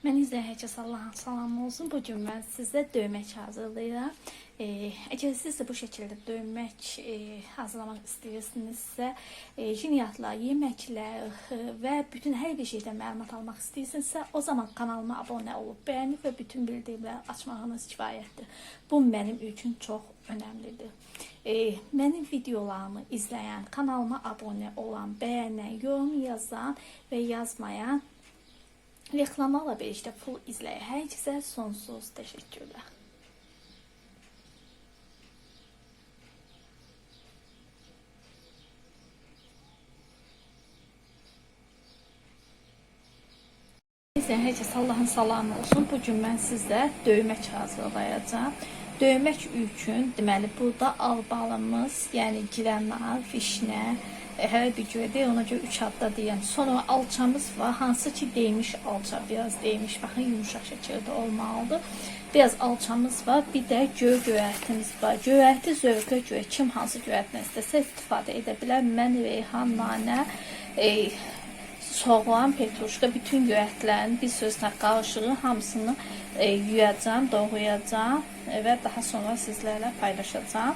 Mən izləyən hər kəsə Allahın salamı olsun. Bugün mən sizə döymək hazırlayıram. Əgər siz də bu şəkildə döymək hazırlamaq istəyirsinizsə, jiniatlar, yeməklər və bütün hər bir şeydən məlumat almaq istəyirsinizsə, o zaman kanalıma abunə olub, bəyənib və bütün bildirimləri açmağınız kifayətdir. Bu mənim üçün çox önəmlidir. Mənim videolarımı izləyən, kanalıma abunə olan, bəyənən, yorum yazan və yazmayan, reklamlarla birlikdə pul izləyir. Hər kəsə sonsuz təşəkkürlər. Hər kəsə Allahın salamı olsun. Bugün mən sizə döymək hazırlayacağım. Döymək üçün deməli burada albalımız, yəni gilənar, vişnə, hər bir gördük, ona görə 3 adda deyəm. Sonra alçamız var, hansı ki değmiş alça, biraz değmiş, baxın yumuşaq şəkildə olmalıdır. Biraz alçamız var, bir də göyərtimiz var. Göyərti zövqə görə kim hansı göyərtdən istəsə istifadə edə bilər. Mən reyhan, nanə, soğan, petruşka, bütün göyərtlərin bir sözlə qarışığı hamısını yuyacağım, doğrayacağım və daha sonra sizlərlə paylaşacağım.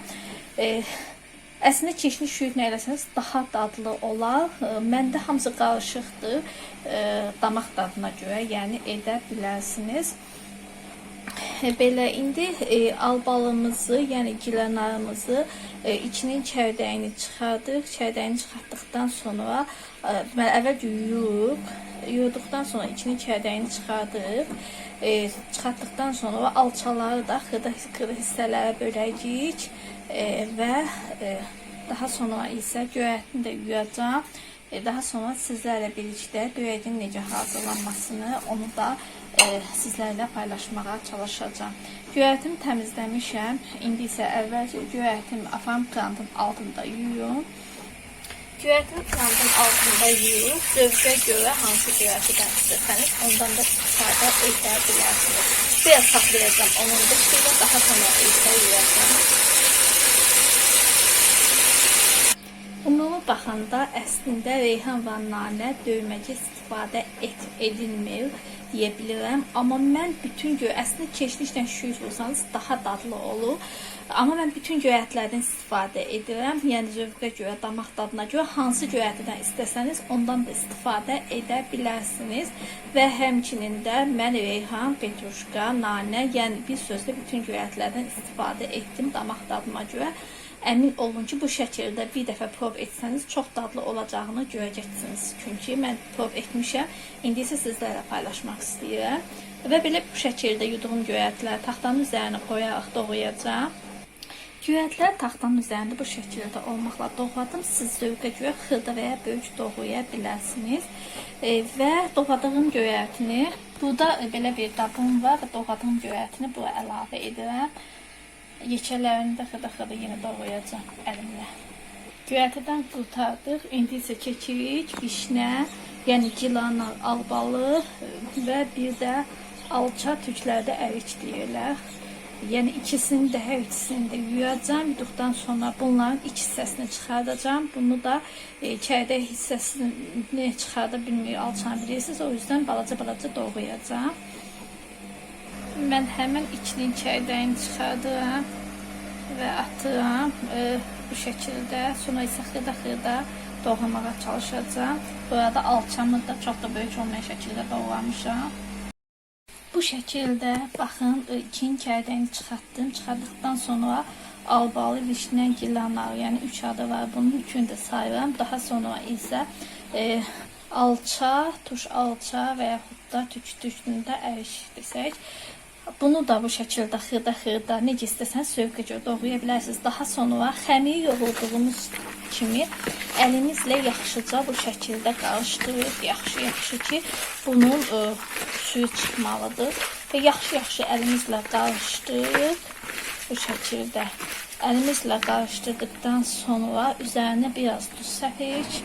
Əslində keşniş yuyub nə eləsəniz daha dadlı olar. Məndə hamısı qarışıqdır. Damaq dadına görə, yəni edə bilərsiniz. Belə indi albalımızı, yəni gilənarımızı içinin çərdəyini çıxardıq. Çərdəyini çıxartdıqdan sonra əvvəl yuyduqdan sonra içinin çərdəyini çıxardıq. Çıxartdıqdan sonra alçaları da xırda hissələrə böləcəyik və daha sonra isə göyərtini də yuyacağam. Daha sonra sizlərlə birlikdə döyəyin necə hazırlanmasını, onu da sizlərlə paylaşmağa çalışacağım. Göyərtimi təmizləmişəm. İndi isə əvvəlcə göyərtimi afam krantın altında yuyum. Göyərtimi krantın altında yuyub, zövqə görə hansı göyərtidən istəsəniz, ondan da istifadə edə bilərsiniz. Biraz saxlayacağım onun dışında, daha sonra isə yuyacağım. Ümumi baxanda əslində reyhan və nanə döyməcə istifadə edilmir deyə bilirəm. Amma mən bütün əslində keşnişlə şüy olsanız daha dadlı olur. Amma mən bütün göyərtlərdən istifadə edirəm. Yəni zövqə görə, damaq dadına görə hansı göyərtidən istəsəniz ondan da istifadə edə bilərsiniz. Və həmçinin də mən reyhan, petruşka, nanə, yəni bir sözlə bütün göyərtlərdən istifadə etdim damaq dadıma görə. Əmin olun ki, bu şəkildə bir dəfə prov etsəniz çox dadlı olacağını görəcəksiniz. Çünki mən prov etmişəm. İndi isə sizlərlə paylaşmaq istəyirəm. Və belə bu şəkildə yuduğum göyərtləri taxtanın üzərinə qoyaraq doğrayacağım. Göyərtlər taxtanın üzərində bu şəkildə olmaqla doğradım. Siz zövqə görə xırda və ya böyük doğraya bilərsiniz. Və doğradığım göyərtini, burada belə bir qabım var və doğradığım göyərtini bura əlavə edirəm. Yekələrini də xırda yenə doğrayacağım əlimlə. Göyərtidən qurtardıq. İndi isə keçirik vişnə, yəni gilanar, albalı və bir də alça, türklərdə ərik deyirlər. Yəni ikisini də, hər ikisini də yuyacağım. Yuduqdan sonra bunların iç hissəsini çıxardacağım. Bunu da çərdək hissəsini çıxarda bilmir, alçanı bilirsiniz. O yüzden balaca doğrayacağım. Mən həmən içinin çərdəyini çıxardıram və atıram bu şəkildə. Sonra isə xırda doğramağa çalışacağım. Burada alçamı da çox da böyük olmayan şəkildə doğramışam. Bu şəkildə baxın ikinin çərdəyini çıxartdım. Çıxartdıqdan sonra albalı, vişnə, gilanar, yəni 3 adı var. Bunun üçünü də sayıram. Daha sonra isə alça, tuş alça və yaxud da türkündə ərik desək. Bunu da bu şəkildə xırda necə istəsəniz zövqə görə doğraya bilərsiniz. Daha sonra xəmiri yoğurduğumuz kimi əlimizlə yaxşıca bu şəkildə qarışdırırıq. Yaxşı ki bunun suyu çıxmalıdır. Və yaxşı əlimizlə qarışdırırıq bu şəkildə. Əlimizlə qarışdırdıqdan sonra üzərinə biraz duz səpirik.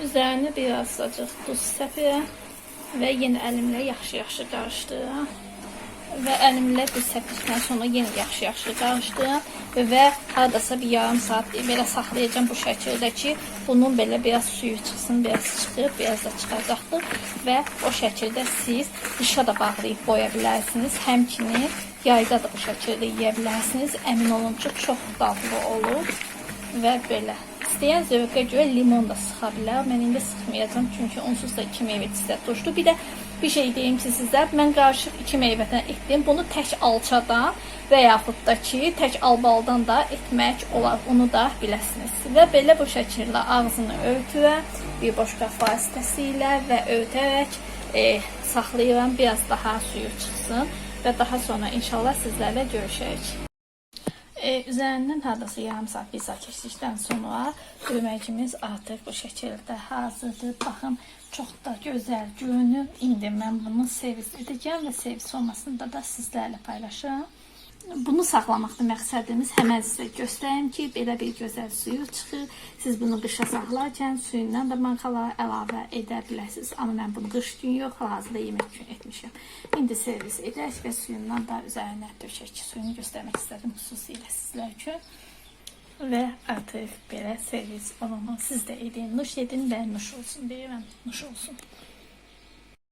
Üzərinə birazcık duz səpirəm və yenə əlimlə yaxşı qarışdırıram. Və əlimlə bir səplikdən sonra yenə yaxşı qarışdırıram və hardasa bir yarım saat belə saxlayacağım bu şəkildə ki, bunun belə biraz suyu çıxsın, biraz çıxıb, biraz da çıxacaqdır və o şəkildə siz dışa da bağlayıb boya bilərsiniz. Həmçinin yayda da bu şəkildə yeyə bilərsiniz. Əmin olun ki, çox dadlı olur və belə. İstəyən zövqə görə limon da sıxa bilər. Mən indi sıxmayacağım çünki onsuz da 2 meyvə istə turşdu. Bir də bir şey deyim ki sizə, mən qarışıq 2 meyvədən etdim. Bunu tək alçadan və yaxud da ki, tək albaldan da etmək olar. Onu da biləsiniz. Və belə bu şəkildə ağzını örtürəm bir boşqab vasitəsilə və örtərək saxlayıram. Biraz daha suyu çıxsın və daha sonra inşallah sizlərlə görüşərək. Üzərindən hardasa yarım saat, bir saat keçdikdən sonra dövməcimiz artıq bu şəkildə hazırdır. Baxın, çox da gözəl görünür. İndi mən bunu servis edəcəm və servis olmasında da sizlərlə paylaşıram. Bunu saxlamaqda məqsədimiz həmən sizə göstərim ki, belə bir gözəl suyu çıxır. Siz bunu qışa saxlarkən suyundan da manxalara əlavə edə bilərsiniz. Amma mən bunu qış gün yox, hal-hazırda yemək üçün etmişəm. İndi servis edək və suyundan da üzərinə döşək. Suyunu göstərmək istədim xüsusilə sizlər üçün. Və artıq belə servis olunur. Siz də edin, nuş edin və nuş olsun deyirəm, nuş olsun.